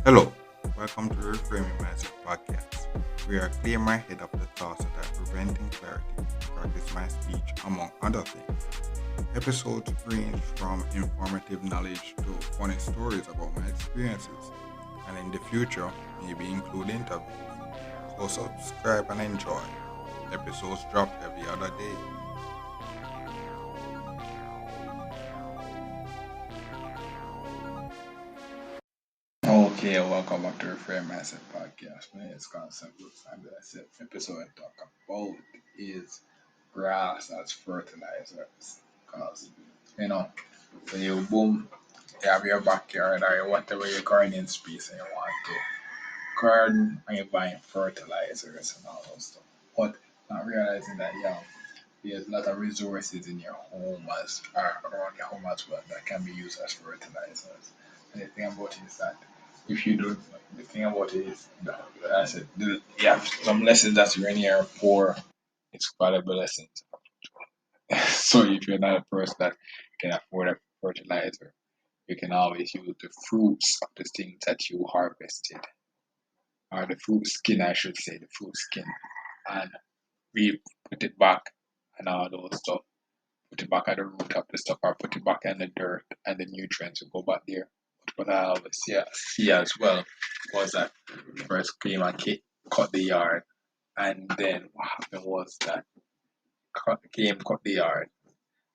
Hello, welcome to the Reframing Mindset podcast. We are clear my head of the thoughts that are preventing clarity and practice my speech, among other things. Episodes range from informative knowledge to funny stories about my experiences, and in the future, maybe include interviews. So subscribe and enjoy. Episodes drop every other day. Okay, welcome back to the Frame Mindset Podcast. My name is Concept Brooks, and the episode I talk about is grass as fertilizers. Because, you know, when you boom, you have your backyard or whatever your gardening space and you want to garden and you're buying fertilizers and all those stuff. But not realizing that, yeah, there's a lot of resources in your home as around your home as well that can be used as fertilizers. And the thing about it is that if you don't, the thing about it is that I said, yeah, some lessons that you're in here poor, it's valuable lessons. So if you're not a person that can afford a fertilizer, you can always use the fruits of the things that you harvested, or the fruit skin, I should say, the fruit skin, and we put it back and all those stuff. Put it back at the root of the stuff, or put it back in the dirt, and the nutrients will go back there. But what I always see as well was that first came and cut the yard, and then what happened was that cut the yard,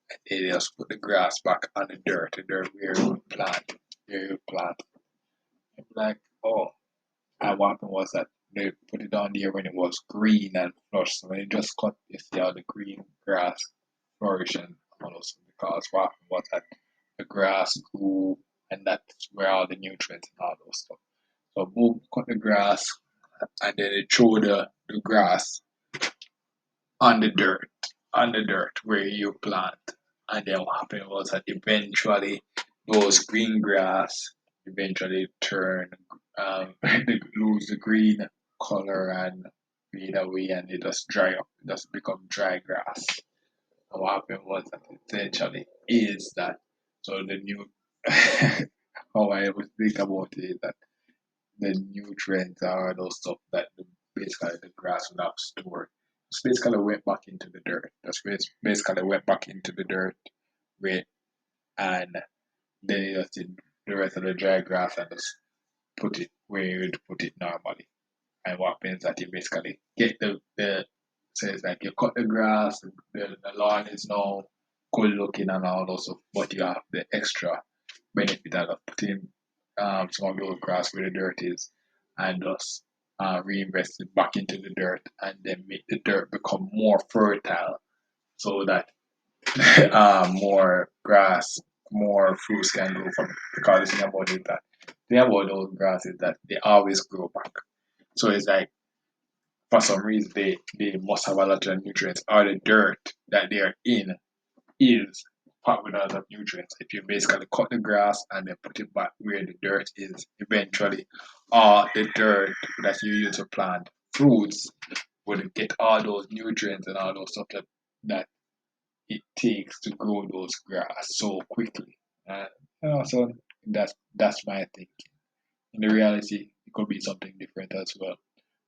and they just put the grass back on the dirt where you plant. I'm like, oh, and what happened was that they put it down there when it was green and lush. So when it just cut, you see how the green grass flourish and all those. Because what happened was that the grass grew, and that's where all the nutrients and all those stuff. So boom, cut the grass, and then they throw the grass on the dirt where you plant. And then what happened was that eventually those green grass eventually turn they lose the green color and fade away, and it just dry up, it just become dry grass. And what happened was that essentially is that, so the new how I would think about it is that the nutrients are those stuff that basically the grass would have stored. It's basically went back into the dirt. Basically went back into the dirt with, and then you just did the rest of the dry grass and just put it where you'd put it normally. And what happens that you basically get the so it's like you cut the grass, the lawn is now good looking and all those stuff, but you have the extra benefit out of putting some of your grass where the dirt is, and just reinvest it back into the dirt, and then make the dirt become more fertile so that more grass, more fruits can grow from it. Because the thing about it that the thing about those grass is that they always grow back. So it's like for some reason they must have a lot of nutrients, or the dirt that they are in is packed with a lot of nutrients. If you basically cut the grass and then put it back where the dirt is, eventually all the dirt that you use to plant fruits would get all those nutrients and all those stuff that it takes to grow those grass so quickly. So that's my thinking. In the reality, it could be something different as well.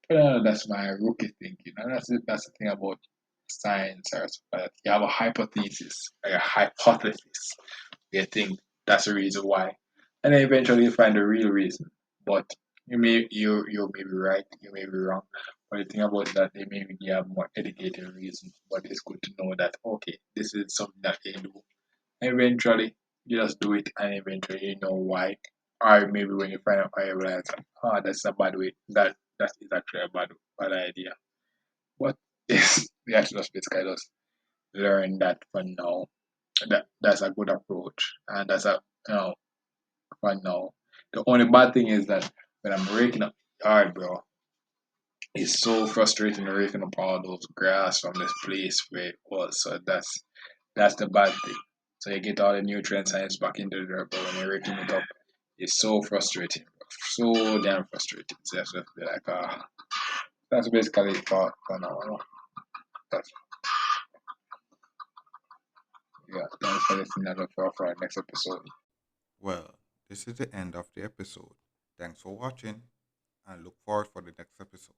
But that's my rookie thinking, and that's it. That's the thing about science or something like that. You have a hypothesis, like a hypothesis. You think that's the reason why, and then eventually you find the real reason. But you may be right, you may be wrong. But the thing about that, they maybe have more educated reason. But it's good to know that okay, this is something that they do. Eventually, you just do it, and eventually you know why. Or maybe when you find out why, you realize, oh, that's a bad way. That is actually a bad idea. But yes, we have to just basically just learn that for now. That's a good approach, and that's a for now. The only bad thing is that when I'm raking up yard, bro, it's so frustrating raking up all those grass from this place where it was. So that's the bad thing. So you get all the nutrient science back into the dirt, but when you're raking it up, it's so frustrating, bro. So damn frustrating. So that's just be like, that's basically it for now. That's Yeah, thanks for listening and look forward for our next episode. Well, this is the end of the episode. Thanks for watching and look forward for the next episode.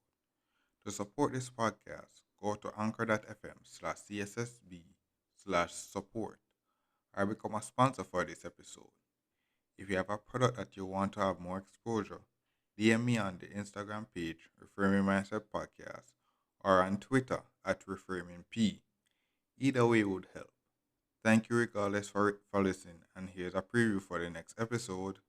To support this podcast, go to anchor.fm/cssb/support or become a sponsor for this episode. If you have a product that you want to have more exposure, DM me on the Instagram page, Reframing Mindset Podcast, or on Twitter at ReframingP. Either way would help. Thank you regardless for listening, and here's a preview for the next episode.